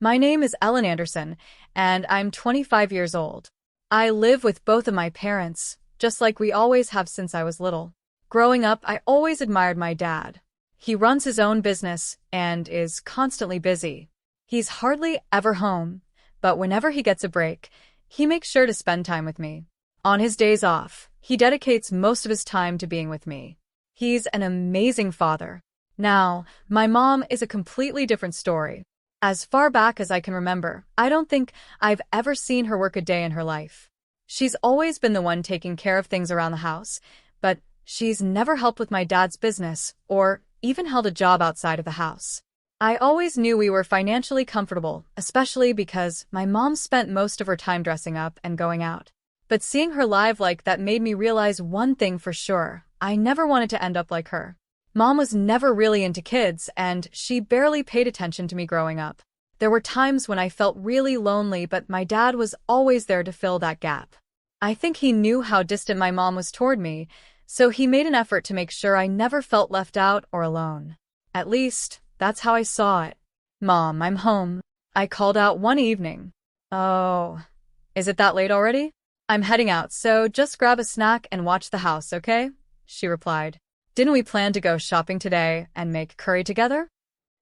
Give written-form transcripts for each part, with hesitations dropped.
My name is Ellen Anderson, and I'm 25 years old. I live with both of my parents, just like we always have since I was little. Growing up, I always admired my dad. He runs his own business and is constantly busy. He's hardly ever home, but whenever he gets a break, he makes sure to spend time with me. On his days off, he dedicates most of his time to being with me. He's an amazing father. Now, my mom is a completely different story. As far back as I can remember, I don't think I've ever seen her work a day in her life. She's always been the one taking care of things around the house, but she's never helped with my dad's business or even held a job outside of the house. I always knew we were financially comfortable, especially because my mom spent most of her time dressing up and going out. But seeing her live like that made me realize one thing for sure: I never wanted to end up like her. Mom was never really into kids, and she barely paid attention to me growing up. There were times when I felt really lonely, but my dad was always there to fill that gap. I think he knew how distant my mom was toward me, so he made an effort to make sure I never felt left out or alone. At least, that's how I saw it. "Mom, I'm home," I called out one evening. "Oh, is it that late already? I'm heading out, so just grab a snack and watch the house, okay?" she replied. "Didn't we plan to go shopping today and make curry together?"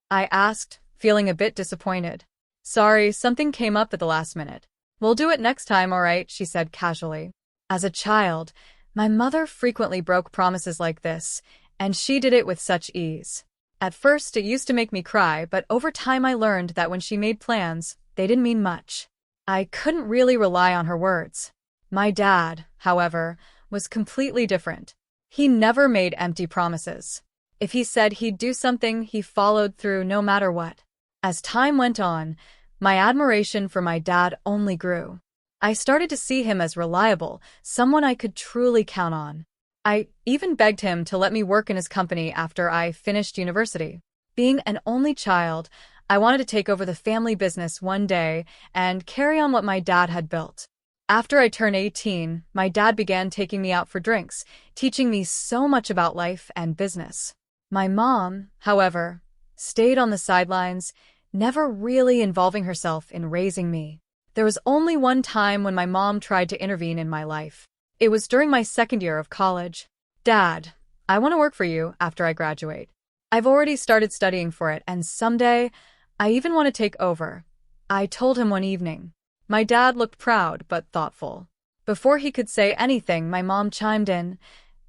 I asked, feeling a bit disappointed. "Sorry, something came up at the last minute. We'll do it next time, all right," she said casually. As a child, my mother frequently broke promises like this, and she did it with such ease. At first, it used to make me cry, but over time I learned that when she made plans, they didn't mean much. I couldn't really rely on her words. My dad, however, was completely different. He never made empty promises. If he said he'd do something, he followed through no matter what. As time went on, my admiration for my dad only grew. I started to see him as reliable, someone I could truly count on. I even begged him to let me work in his company after I finished university. Being an only child, I wanted to take over the family business one day and carry on what my dad had built. After I turned 18, my dad began taking me out for drinks, teaching me so much about life and business. My mom, however, stayed on the sidelines, never really involving herself in raising me. There was only one time when my mom tried to intervene in my life. It was during my second year of college. "Dad, I want to work for you after I graduate. I've already started studying for it, and someday, I even want to take over," I told him one evening. My dad looked proud but thoughtful. Before he could say anything, my mom chimed in.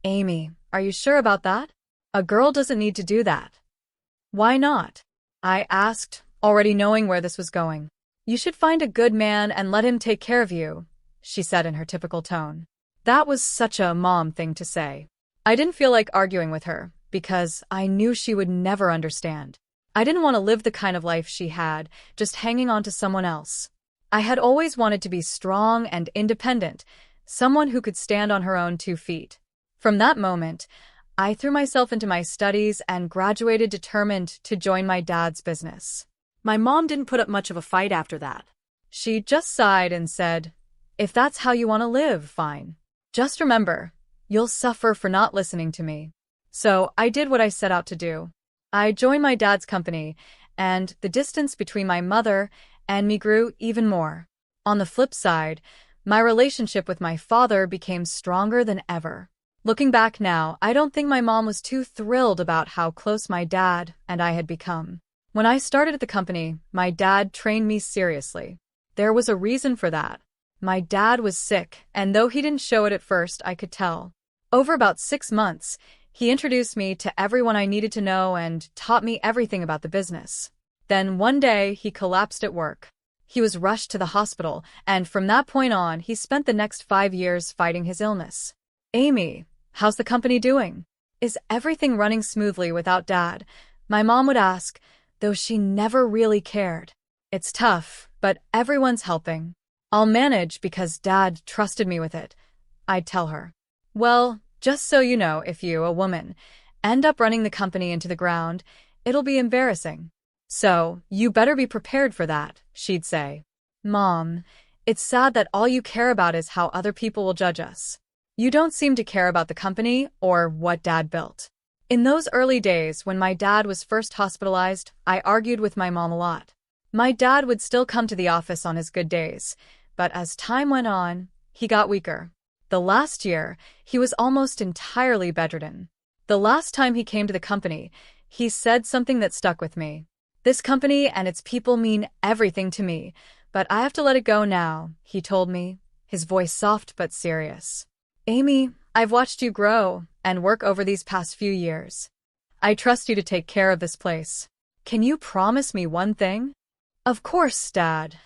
"Amy, are you sure about that? A girl doesn't need to do that." "Why not?" I asked, already knowing where this was going. "You should find a good man and let him take care of you," she said in her typical tone. That was such a mom thing to say. I didn't feel like arguing with her, because I knew she would never understand. I didn't want to live the kind of life she had, just hanging on to someone else. I had always wanted to be strong and independent, someone who could stand on her own 2 feet. From that moment, I threw myself into my studies and graduated determined to join my dad's business. My mom didn't put up much of a fight after that. She just sighed and said, "If that's how you want to live, fine. Just remember, you'll suffer for not listening to me." So I did what I set out to do. I joined my dad's company, and the distance between my mother and me grew even more. On the flip side, my relationship with my father became stronger than ever. Looking back now, I don't think my mom was too thrilled about how close my dad and I had become. When I started at the company, my dad trained me seriously. There was a reason for that. My dad was sick, and though he didn't show it at first, I could tell. Over about 6 months, he introduced me to everyone I needed to know and taught me everything about the business. Then one day, he collapsed at work. He was rushed to the hospital, and from that point on, he spent the next 5 years fighting his illness. "Amy, how's the company doing? Is everything running smoothly without Dad?" my mom would ask, though she never really cared. "It's tough, but everyone's helping. I'll manage because Dad trusted me with it," I'd tell her. "Well, just so you know, if you, a woman, end up running the company into the ground, it'll be embarrassing. So, you better be prepared for that," she'd say. "Mom, it's sad that all you care about is how other people will judge us. You don't seem to care about the company or what Dad built." In those early days when my dad was first hospitalized, I argued with my mom a lot. My dad would still come to the office on his good days, but as time went on, he got weaker. The last year, he was almost entirely bedridden. The last time he came to the company, he said something that stuck with me. "This company and its people mean everything to me, but I have to let it go now," he told me, his voice soft but serious. "Amy, I've watched you grow and work over these past few years. I trust you to take care of this place. Can you promise me one thing?" "Of course, Dad,"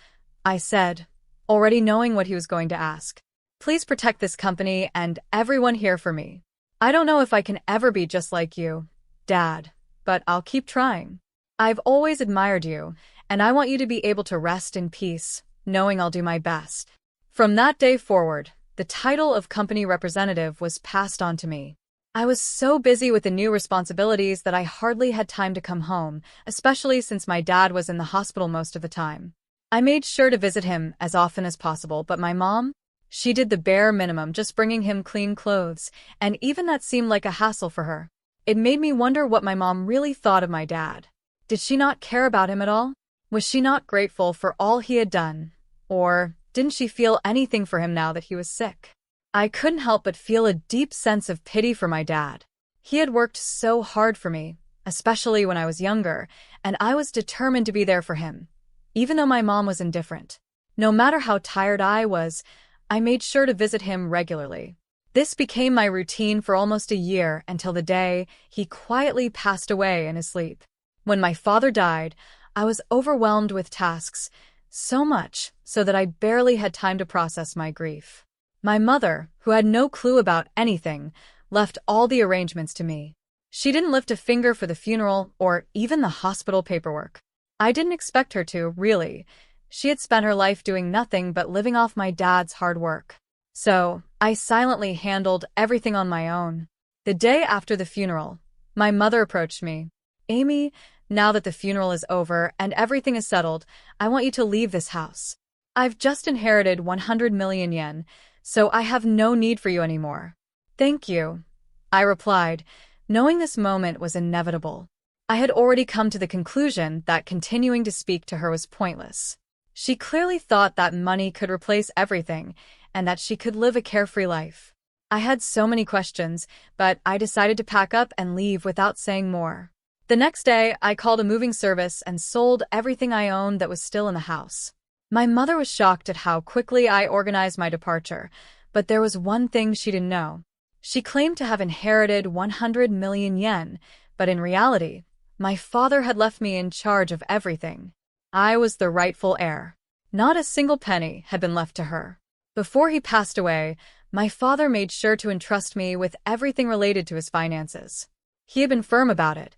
I said, already knowing what he was going to ask. "Please protect this company and everyone here for me. I don't know if I can ever be just like you, Dad, but I'll keep trying. I've always admired you, and I want you to be able to rest in peace, knowing I'll do my best." From that day forward, the title of company representative was passed on to me. I was so busy with the new responsibilities that I hardly had time to come home, especially since my dad was in the hospital most of the time. I made sure to visit him as often as possible, but my mom? She did the bare minimum, just bringing him clean clothes, and even that seemed like a hassle for her. It made me wonder what my mom really thought of my dad. Did she not care about him at all? Was she not grateful for all he had done? Or didn't she feel anything for him now that he was sick? I couldn't help but feel a deep sense of pity for my dad. He had worked so hard for me, especially when I was younger, and I was determined to be there for him, even though my mom was indifferent. No matter how tired I was, I made sure to visit him regularly. This became my routine for almost a year until the day he quietly passed away in his sleep. When my father died, I was overwhelmed with tasks, so much so that I barely had time to process my grief. My mother, who had no clue about anything, left all the arrangements to me. She didn't lift a finger for the funeral or even the hospital paperwork. I didn't expect her to, really. She had spent her life doing nothing but living off my dad's hard work. So, I silently handled everything on my own. The day after the funeral, my mother approached me. "Amy, now that the funeral is over and everything is settled, I want you to leave this house. I've just inherited 100 million yen, so I have no need for you anymore." "Thank you," I replied, knowing this moment was inevitable. I had already come to the conclusion that continuing to speak to her was pointless. She clearly thought that money could replace everything, and that she could live a carefree life. I had so many questions, but I decided to pack up and leave without saying more. The next day, I called a moving service and sold everything I owned that was still in the house. My mother was shocked at how quickly I organized my departure, but there was one thing she didn't know. She claimed to have inherited 100 million yen, but in reality, my father had left me in charge of everything. I was the rightful heir. Not a single penny had been left to her. Before he passed away, my father made sure to entrust me with everything related to his finances. He had been firm about it.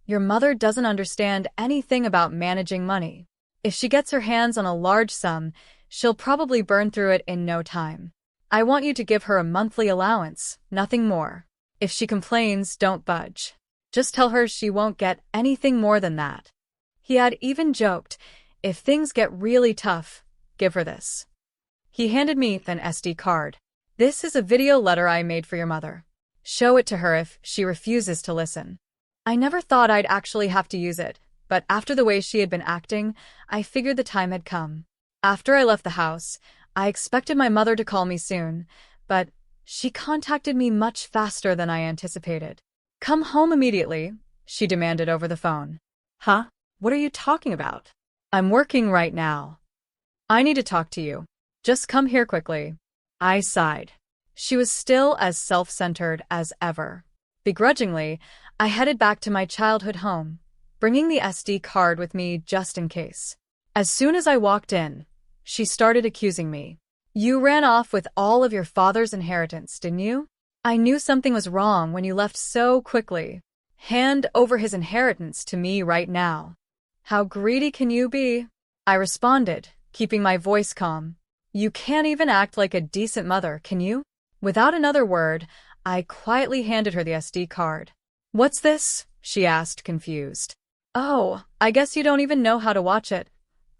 "Your mother doesn't understand anything about managing money. If she gets her hands on a large sum, she'll probably burn through it in no time. I want you to give her a monthly allowance, nothing more. If she complains, don't budge. Just tell her she won't get anything more than that." He had even joked, "If things get really tough, give her this." He handed me an SD card. "This is a video letter I made for your mother. Show it to her if she refuses to listen." I never thought I'd actually have to use it, but after the way she had been acting, I figured the time had come. After I left the house, I expected my mother to call me soon, but she contacted me much faster than I anticipated. "Come home immediately," she demanded over the phone. "Huh? What are you talking about?" "I'm working right now. I need to talk to you. Just come here quickly." I sighed. She was still as self-centered as ever. Begrudgingly, I headed back to my childhood home, bringing the SD card with me just in case. As soon as I walked in, she started accusing me. "You ran off with all of your father's inheritance, didn't you? I knew something was wrong when you left so quickly. Hand over his inheritance to me right now." "How greedy can you be?" I responded, keeping my voice calm. "You can't even act like a decent mother, can you?" Without another word, I quietly handed her the SD card. "What's this?" she asked, confused. "Oh, I guess you don't even know how to watch it,"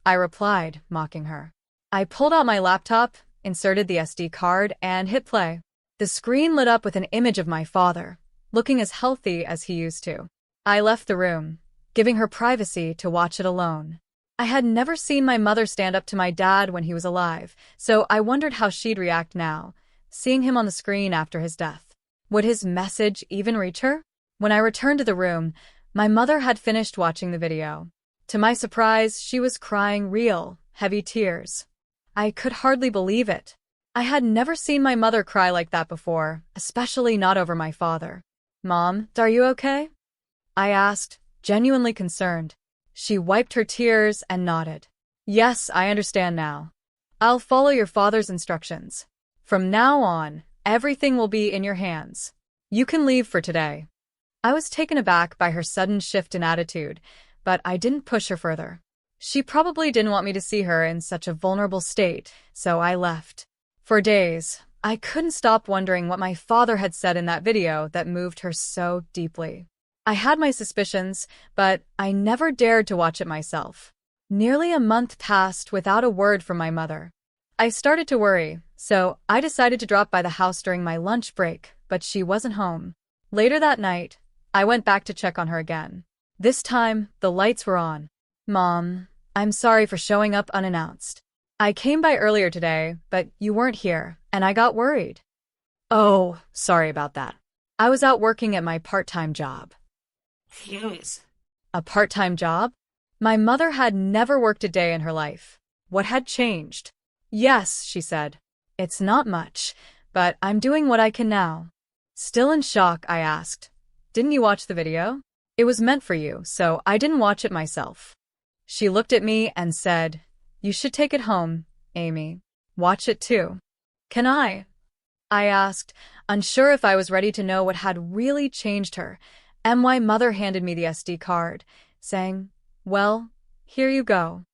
I replied, mocking her. I pulled out my laptop, inserted the SD card, and hit play. The screen lit up with an image of my father, looking as healthy as he used to. I left the room, giving her privacy to watch it alone. I had never seen my mother stand up to my dad when he was alive, so I wondered how she'd react now, seeing him on the screen after his death. Would his message even reach her? When I returned to the room, my mother had finished watching the video. To my surprise, she was crying real, heavy tears. I could hardly believe it. I had never seen my mother cry like that before, especially not over my father. "Mom, are you okay?" I asked, genuinely concerned. She wiped her tears and nodded. "Yes, I understand now. I'll follow your father's instructions. From now on, everything will be in your hands. You can leave for today." I was taken aback by her sudden shift in attitude, but I didn't push her further. She probably didn't want me to see her in such a vulnerable state, so I left. For days, I couldn't stop wondering what my father had said in that video that moved her so deeply. I had my suspicions, but I never dared to watch it myself. Nearly a month passed without a word from my mother. I started to worry, so I decided to drop by the house during my lunch break, but she wasn't home. Later that night, I went back to check on her again. This time, the lights were on. "Mom, I'm sorry for showing up unannounced. I came by earlier today, but you weren't here, and I got worried." "Oh, sorry about that. I was out working at my part-time job." Yes. A part-time job? My mother had never worked a day in her life. What had changed? "Yes," she said. "It's not much, but I'm doing what I can now." Still in shock, I asked, "Didn't you watch the video? It was meant for you, so I didn't watch it myself." She looked at me and said, "You should take it home, Amy. Watch it too." "Can I?" I asked, unsure if I was ready to know what had really changed her. My mother handed me the SD card, saying, "Well, here you go."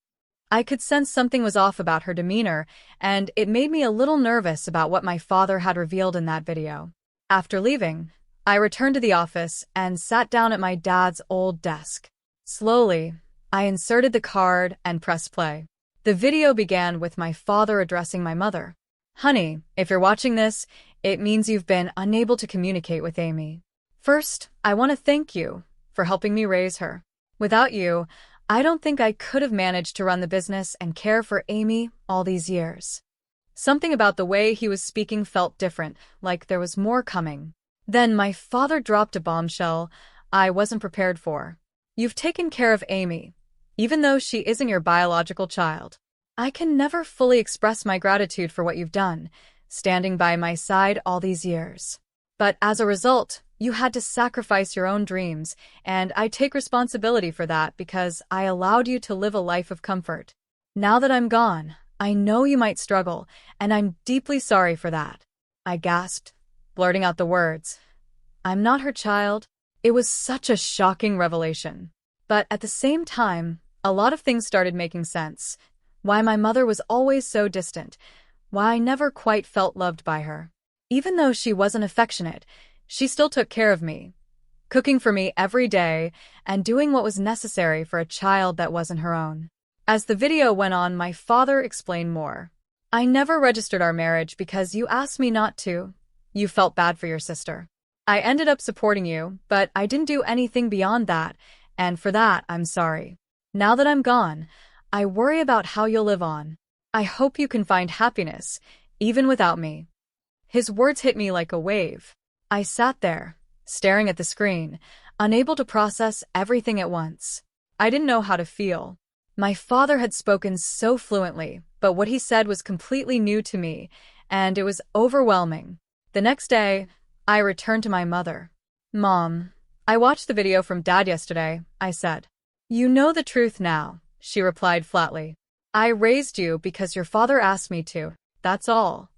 I could sense something was off about her demeanor, and it made me a little nervous about what my father had revealed in that video. After leaving, I returned to the office and sat down at my dad's old desk. Slowly, I inserted the card and pressed play. The video began with my father addressing my mother. "Honey, if you're watching this, it means you've been unable to communicate with Amy. First, I want to thank you for helping me raise her. Without you, I don't think I could have managed to run the business and care for Amy all these years." Something about the way he was speaking felt different, like there was more coming. Then my father dropped a bombshell I wasn't prepared for. "You've taken care of Amy, even though she isn't your biological child. I can never fully express my gratitude for what you've done, standing by my side all these years. But as a result, you had to sacrifice your own dreams, and I take responsibility for that because I allowed you to live a life of comfort. Now that I'm gone, I know you might struggle, and I'm deeply sorry for that." I gasped, blurting out the words, "I'm not her child." It was such a shocking revelation. But at the same time, a lot of things started making sense. Why my mother was always so distant, why I never quite felt loved by her. Even though she wasn't affectionate, she still took care of me, cooking for me every day and doing what was necessary for a child that wasn't her own. As the video went on, my father explained more. "I never registered our marriage because you asked me not to. You felt bad for your sister. I ended up supporting you, but I didn't do anything beyond that, and for that, I'm sorry. Now that I'm gone, I worry about how you'll live on. I hope you can find happiness, even without me." His words hit me like a wave. I sat there, staring at the screen, unable to process everything at once. I didn't know how to feel. My father had spoken so fluently, but what he said was completely new to me, and it was overwhelming. The next day, I returned to my mother. "Mom, I watched the video from Dad yesterday," I said. "You know the truth now," she replied flatly. "I raised you because your father asked me to, that's all."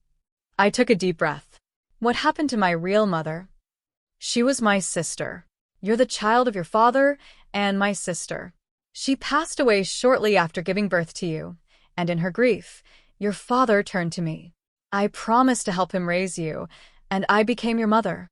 I took a deep breath. What happened to my real mother? She was my sister. You're the child of your father and my sister. She passed away shortly after giving birth to you, and in her grief, your father turned to me. I promised to help him raise you, and I became your mother.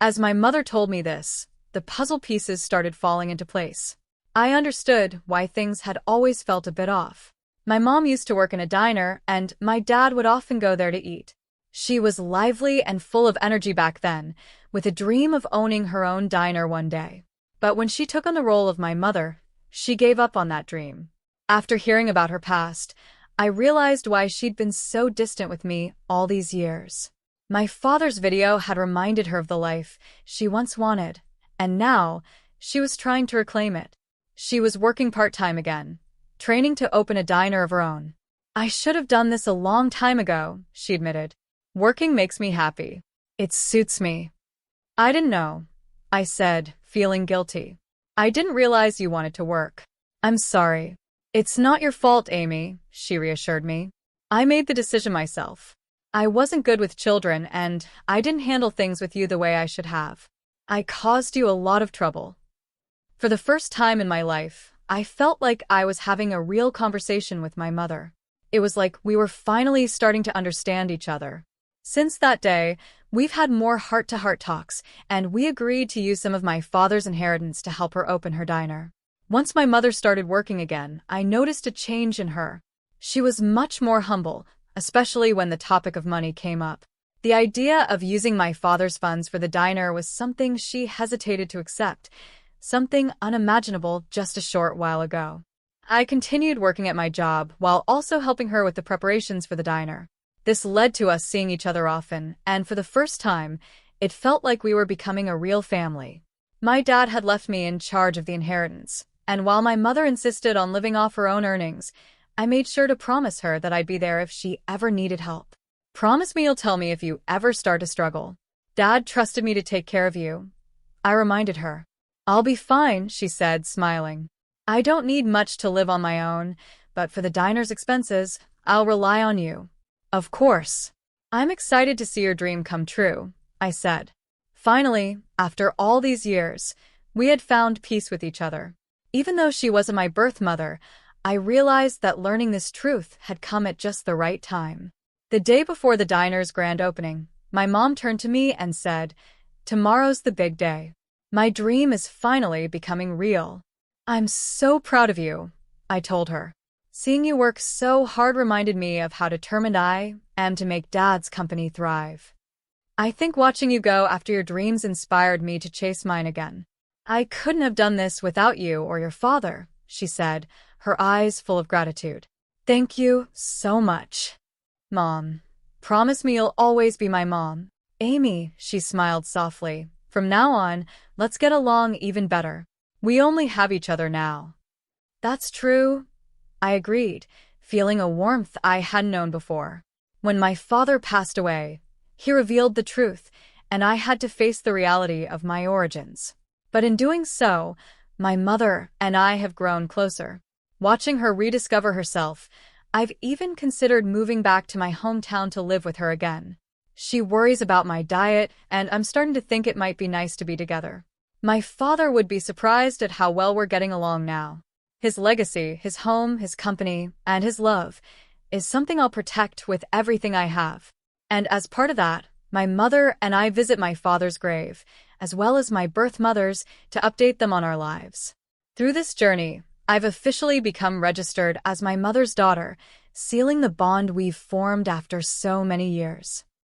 As my mother told me this, the puzzle pieces started falling into place. I understood why things had always felt a bit off. My mom used to work in a diner, and my dad would often go there to eat. She was lively and full of energy back then, with a dream of owning her own diner one day. But when she took on the role of my mother, she gave up on that dream. After hearing about her past, I realized why she'd been so distant with me all these years. My father's video had reminded her of the life she once wanted, and now she was trying to reclaim it. She was working part-time again, training to open a diner of her own. I should have done this a long time ago, she admitted. Working makes me happy. It suits me. I didn't know, I said, feeling guilty. I didn't realize you wanted to work. I'm sorry. It's not your fault, Amy, she reassured me. I made the decision myself. I wasn't good with children, and I didn't handle things with you the way I should have. I caused you a lot of trouble. For the first time in my life, I felt like I was having a real conversation with my mother. It was like we were finally starting to understand each other. Since that day, we've had more heart-to-heart talks, and we agreed to use some of my father's inheritance to help her open her diner. Once my mother started working again, I noticed a change in her. She was much more humble, especially when the topic of money came up. The idea of using my father's funds for the diner was something she hesitated to accept, something unimaginable just a short while ago. I continued working at my job while also helping her with the preparations for the diner. This led to us seeing each other often, and for the first time, it felt like we were becoming a real family. My dad had left me in charge of the inheritance, and while my mother insisted on living off her own earnings, I made sure to promise her that I'd be there if she ever needed help. Promise me you'll tell me if you ever start to struggle. Dad trusted me to take care of you. I reminded her. I'll be fine, she said, smiling. I don't need much to live on my own, but for the diner's expenses, I'll rely on you. Of course. I'm excited to see your dream come true, I said. Finally, after all these years, we had found peace with each other. Even though she wasn't my birth mother, I realized that learning this truth had come at just the right time. The day before the diner's grand opening, my mom turned to me and said, "Tomorrow's the big day. My dream is finally becoming real." "I'm so proud of you," I told her. "Seeing you work so hard reminded me of how determined I am to make Dad's company thrive. I think watching you go after your dreams inspired me to chase mine again." "I couldn't have done this without you or your father," she said, her eyes full of gratitude. "Thank you so much, Mom. Promise me you'll always be my mom." "Amy," she smiled softly, "from now on, let's get along even better. We only have each other now." "That's true," I agreed, feeling a warmth I hadn't known before. When my father passed away, he revealed the truth, and I had to face the reality of my origins. But in doing so, my mother and I have grown closer. Watching her rediscover herself, I've even considered moving back to my hometown to live with her again. She worries about my diet, and I'm starting to think it might be nice to be together. My father would be surprised at how well we're getting along now. His legacy, his home, his company, and his love is something I'll protect with everything I have. And as part of that, my mother and I visit my father's grave, as well as my birth mother's, to update them on our lives. Through this journey, I've officially become registered as my mother's daughter, sealing the bond we've formed after so many years.